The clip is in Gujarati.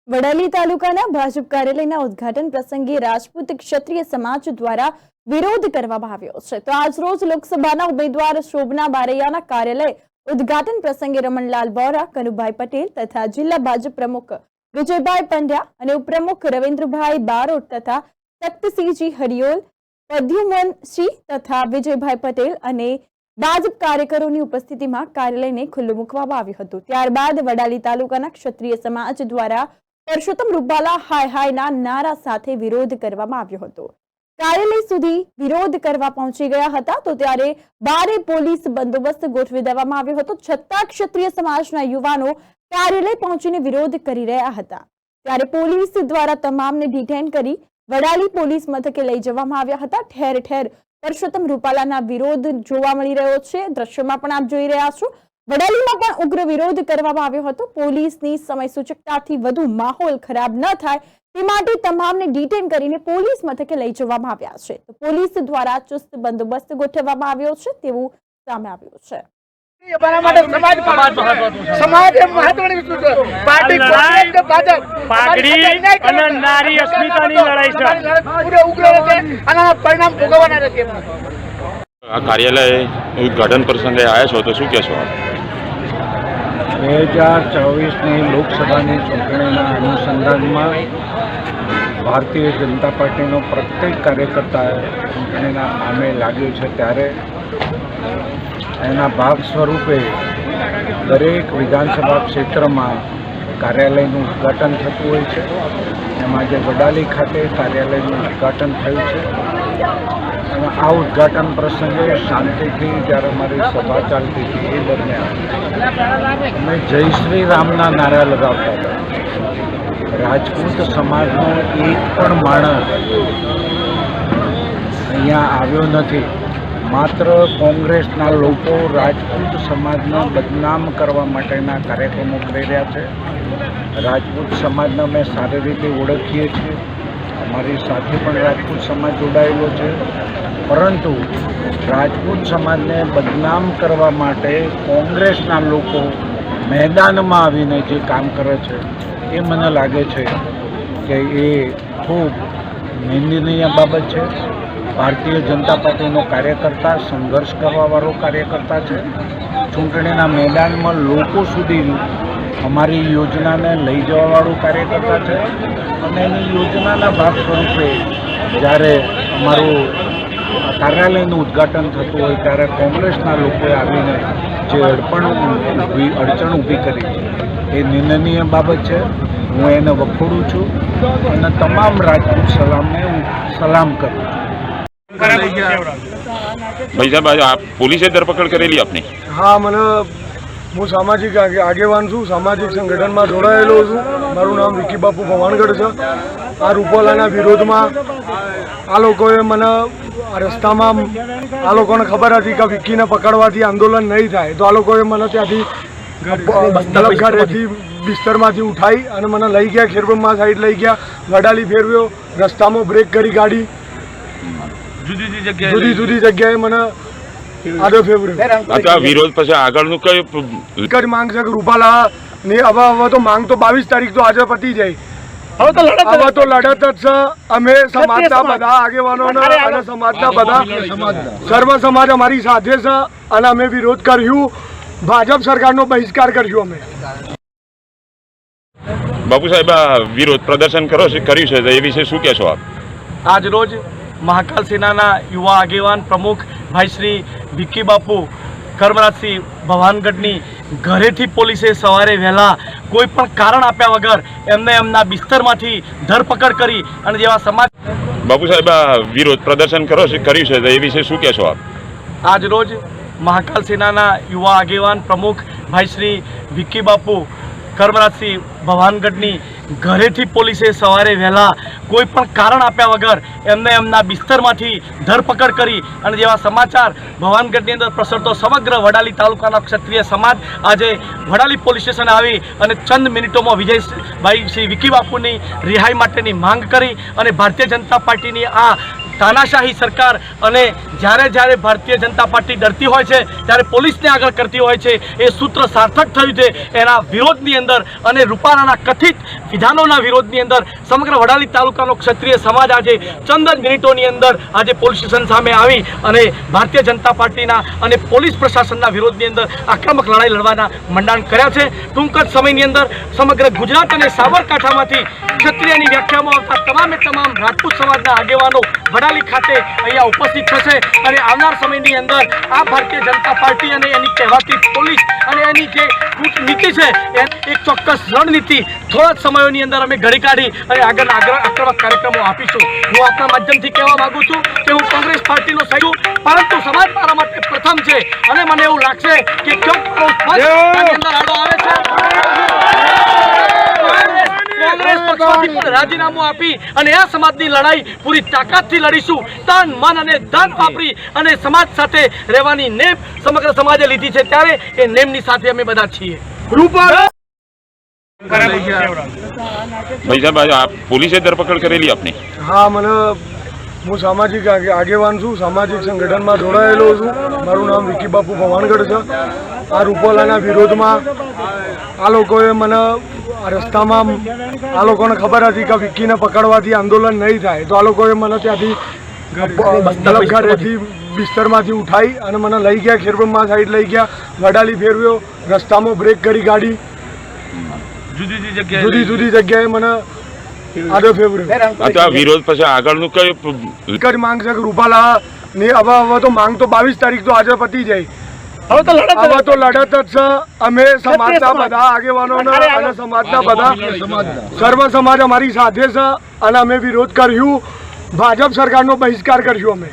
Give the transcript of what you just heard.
વડાલી તાલુકાના ભાજપ કાર્યાલયના ઉદ્ઘાટન પ્રસંગે રાજપૂત ક્ષત્રિય સમાજ દ્વારા વિરોધ કરવામાં આવ્યો છે। તો આજ રોજ લોકસભાના ઉમેદવાર શોભના બારૈયાના કાર્યાલય ઉદ્ઘાટન પ્રસંગે રમણલાલ બોરા, કનુભાઈ પટેલ તથા જિલ્લા ભાજપ પ્રમુખ વિજયભાઈ પંડ્યા અને ઉપપ્રમુખ રવિન્દ્રભાઈ બારોટ તથા તખ્તસિંહજી હરિયોલ, પ્રદ્યુમનસિંહ તથા વિજયભાઈ પટેલ અને ભાજપ કાર્યકરોની ઉપસ્થિતિમાં કાર્યાલયને ખુલ્લું મૂકવામાં આવ્યું હતું। ત્યારબાદ વડાલી તાલુકાના ક્ષત્રિય સમાજ દ્વારા પરસોત્તમ રૂપાલા હાય હાયના નારા સાથે વિરોધ કરવામાં આવ્યો હતો। કાર્યાલય સુધી વિરોધ કરવા પહોંચી ગયા હતા તો ત્યારે ભારે પોલીસ બંદોબસ્ત ગોઠવી દેવામાં આવ્યો હતો। છતાં ક્ષત્રિય સમાજના યુવાનો કાર્યાલય પહોંચીને વિરોધ કરી રહ્યા હતા ત્યારે પોલીસ દ્વારા તમામને ડિટેન કરી વડાલી પોલીસ મથકે લઈ જવામાં આવ્યા હતા। ઠેર ઠેર પરસોત્તમ રૂપાલાના વિરોધ જોવા મળી રહ્યો છે। દ્રશ્યમાં પણ આપ જોઈ રહ્યા છો, વડાલીમાં પણ ઉગ્ર વિરોધ કરવામાં આવ્યો હતો। પોલીસની સમય સૂચકતાથી વધુ માહોલ ખરાબ ન થાય તે માટે તમામને ડિટેન કરીને પોલીસ મથકે લઈ જવામાં આવ્યા છે। તો પોલીસ દ્વારા ચુસ્ત બંદોબસ્ત ગોઠવવામાં આવ્યો છે તેવું સામે આવ્યું છે। કાર્યાલય ઉદ્ઘાટન પ્રસંગે આવ્યા છો તો શું કહેશો? 2024ની લોકસભાની ચૂંટણીના અનુસંધાનમાં ભારતીય જનતા પાર્ટીનો પ્રત્યેક કાર્યકર્તા ચૂંટણીના કામે લાગ્યો છે ત્યારે એના ભાગ સ્વરૂપે દરેક વિધાનસભા ક્ષેત્રમાં કાર્યાલયનું ઉદ્ઘાટન થતું હોય છે। એમાં આજે વડાલી ખાતે કાર્યાલયનું ઉદ્ઘાટન થયું છે અને આ ઉદ્ઘાટન પ્રસંગે શાંતિથી જ્યારે અમારી સભા ચાલતી હતી એ દરમિયાન અમે જય શ્રી રામના નારા લગાવતા હતા। રાજપૂત સમાજનો એક પણ માણસ અહીંયા આવ્યો નથી। માત્ર કોંગ્રેસના લોકો રાજપૂત સમાજને બદનામ કરવા માટેના કાર્યક્રમો કરી રહ્યા છે। રાજપૂત સમાજને અમે સારી રીતે ઓળખીએ છીએ, અમારી સાથે પણ રાજપૂત સમાજ જોડાયેલો છે, પરંતુ રાજપૂત સમાજને બદનામ કરવા માટે કોંગ્રેસના લોકો મેદાનમાં આવીને જે કામ કરે છે એ મને લાગે છે કે એ ખૂબ નિંદનીય બાબત છે। ભારતીય જનતા પાર્ટીનો કાર્યકર્તા સંઘર્ષ કરવાવાળો કાર્યકર્તા છે। ચૂંટણીના મેદાનમાં લોકો સુધી અમારી યોજનાને લઈ જવાવાળું કાર્યકર્તા છે અને એની યોજનાના ભાગ સ્વરૂપે જ્યારે અમારું કાર્યાલયનું ઉદ્ઘાટન થતું હોય ત્યારે કોંગ્રેસના લોકોએ આવીને જે અડચણ ઊભી કરી છે એ નિંદનીય બાબત છે। હું એને વખોડું છું અને તમામ રાજપૂત સલામને હું સલામ કરું છું। ભાઈ સાહેબ, आप પોલીસે ધરપકડ કરેલી આપની? हाँ, मैंने હું સામાજિક આગેવાન છું, સામાજિક સંગઠનમાં જોડાયેલો છું। મારું નામ વિકી બાપુ ભવાનગઢ છે। આ રૂપાલાના વિરોધમાં આ લોકોએ મને રસ્તામાં આ લોકોને ખબર હતી કે વિકીને પકડવાથી આંદોલન નહીં થાય તો આ લોકોએ મને ત્યાંથી બિસ્તરમાંથી ઉઠાવી અને મને લઈ ગયા, ખેરબ્રહ્મા સાઈડ લઈ ગયા, વડાલી ફેરવ્યો, રસ્તામાં બ્રેક કરી ગાડી, જુદી જુદી જગ્યાએ મને આડો ફેરવ્યો। વિરોધ પછી આગળનું કઈ માંગ છે કે રૂપાલા ની હવે તો માંગ તો 22 તારીખ તો આજે પતી જાય। હવે તો લડત જ છે। અમે સમાજના બધા આગેવાનો અને સમાજના બધા સર્વ સમાજ અમારી સાથે છે અને અમે વિરોધ કર્યું, ભાજપ સરકારનો બહિષ્કાર કર્યો અમે। બાપુ સાહેબ, આ વિરોધ પ્રદર્શન કર્યું છે તો એ વિશે શું કહેશો આપ? આજ રોજ મહાકાલ સેનાના યુવા આગેવાન પ્રમુખ ભાઈ શ્રી વિકી બાપુ કર્મરાજસિંહ ભવાનગઢની ઘરેથી પોલીસે સવારે વહેલા કોઈ પણ કારણ આપ્યા વગર એમને એમના બિસ્તરમાંથી ધરપકડ કરી અને જેવા સમાજ બાપુ સાહેબ, આ વિરોધ પ્રદર્શન કર્યું છે તો એ વિશે શું કહેશો આપ? આજ રોજ મહાકાલ સેનાના યુવા આગેવાન પ્રમુખ ભાઈ શ્રી વિકી બાપુ કર્મરાજસિંહ ભવાનગઢની ઘરેથી પોલીસે સવારે વહેલા કોઈ પણ કારણ આપ્યા વગર એમને એમના બિસ્તરમાંથી ધરપકડ કરી અને જેવા સમાચાર ભવાનગઢની અંદર પ્રસરતો સમગ્ર વડાલી તાલુકાના ક્ષત્રિય સમાજ આજે વડાલી પોલીસ સ્ટેશને આવી અને ચંદ મિનિટોમાં વિજયભાઈ શ્રી વિકી બાપુની રિહાઈ માટેની માંગ કરી અને ભારતીય જનતા પાર્ટીની આ તાનાશાહી સરકાર અને જ્યારે ભારતીય જનતા પાર્ટી ડરતી હોય છે ત્યારે પોલીસને આગળ કરતી હોય છે, એ સૂત્ર સાર્થક થયું છે. એના વિરોધની અંદર અને રૂપાલાના કથિત વિધાનોના વિરોધની અંદર સમગ્ર વડાલી તાલુકાનો ક્ષત્રિય સમાજ આજે ચંદ જ મિનિટોની અંદર આજે પોલીસ સ્ટેશન સામે આવી અને ભારતીય જનતા પાર્ટીના અને પોલીસ પ્રશાસનના વિરોધની અંદર આક્રમક લડાઈ લડવાના મંડાણ કર્યા છે. ટૂંક જ સમયની અંદર સમગ્ર ગુજરાત અને સાબરકાંઠામાંથી ક્ષત્રિયની વ્યાખ્યામાં આવતા તમામ રાજપૂત સમાજના આગેવાનો વડાલી ખાતે અહીંયા ઉપસ્થિત થશે અને આવનાર સમયની અંદર આ ભારતીય જનતા પાર્ટી અને એની કહેવાતી પોલીસ અને એની જે કૂટનીતિ છે એ એક ચોક્કસ રણનીતિ થોડા જ સમયોની અંદર અમે ઘડી કાઢી અને આગળના આક્રમક કાર્યક્રમો આપીશું. હું આપના માધ્યમથી કહેવા માંગુ છું કે હું કોંગ્રેસ પાર્ટીનો સહયોગ છું, પરંતુ સમાજ મારા માટે પ્રથમ છે અને મને એવું લાગશે કે ક્યાંક આની અંદર આડો આવે છે. કોંગ્રેસ પક્ષમાંથી પણ રાજીનામું આપી અને આ સમાજની લડાઈ પૂરી તાકાતથી લડીશું. તન મન અને ધન વાપરી અને સમાજ સાથે રહેવાની નેમ સમગ્ર સમાજે લીધી છે, ત્યારે એ નેમની સાથે અમે બધા છીએ. ભાઈ સાહેબ, આ પોલીસે ધરપકડ કરેલી આપની? હા, હું સામાજિક આગેવાન છું, સામાજિક સંગઠનમાં જોડાયેલો છું. મારું નામ વિકી બાપુ ભવાનગઢ છે. આ રૂપાલાના વિરોધમાં આ લોકોએ મને રસ્તામાં આ લોકોને ખબર હતી કે વિકીને પકડવાથી આંદોલન નહીં થાય, તો આ લોકોએ મને ત્યાંથી ઘરેથી બિસ્તરમાંથી ઉઠાઈ અને મને લઈ ગયા, ખેરબ્રહ્મા સાઈડ લઈ ગયા, વડાલી ફેરવ્યો, રસ્તામાં બ્રેક કરી ગાડી, જુદી જુદી જગ્યાએ મને આડો ફેરવ્યો. વિરોધ પછી આગળનું કઈ એક જ માંગ છે કે રૂપાલા ની હવે તો માંગ તો 22 તારીખ તો આજે પતી જાય. હવે તો લડત જ છે. અમે સમાજના બધા આગેવાનો અને સમાજના બધા સર્વ સમાજ અમારી સાથે છે અને અમે વિરોધ કર્યું. ભાજપ સરકારનો બહિષ્કાર કરશું અમે.